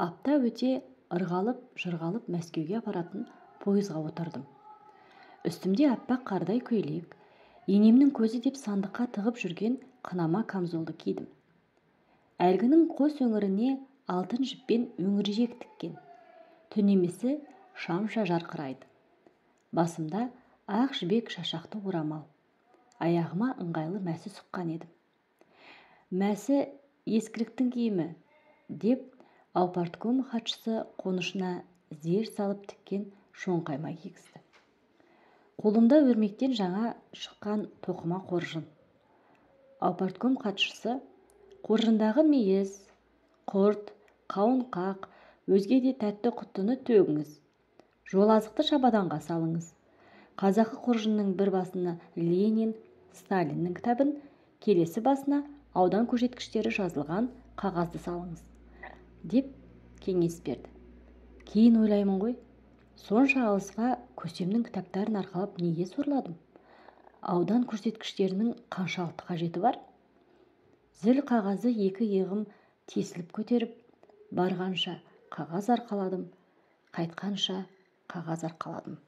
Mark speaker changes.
Speaker 1: Апта өте ырғалып-жырғалып Мәскеуге апаратын пойызға отырдым. Үстімде аппақ қардай көйлек, енемнің көзі деп сандыққа тығып жүрген қынама камзолды кидім. Әлгінің қос өңіріне алтын жіппен өңіржек тіккен. Түнемесі шамша жарқырайды. Басымда ақ жібек шашақты орамал. Аяғыма ыңғайлы мәсі сұққан едім. Мәсі ескіліктің киімі, деп аупартком хатшысы қонышына зер салып тіккен шоңқайма кигізді. Қолымда өрмектен жаңа шыққан тоқыма қоржын. Аупартком хатшысы: қоржындағы мейіз, құрт, қауынқақ, өзге де тәтті құттыны төгіңіз. Жолазықты шабаданға салыңыз. Қазақы қоржынның бір басына Ленин, Сталиннің кітабын, келесі басына аудан көрсеткіштері жазылған қағазды салыңыз, деп кеңес берді. Кейін ойлаймын ғой, сонша алысқа көсемнің кітаптарын арқалап неге сорладым? Аудан көрсеткіштерінің қаншалықты қажеті бар? Зіл қағазы екі иығым тесіліп көтеріп, барғанша қағаз арқаладым, қайтқанша қағаз арқаладым.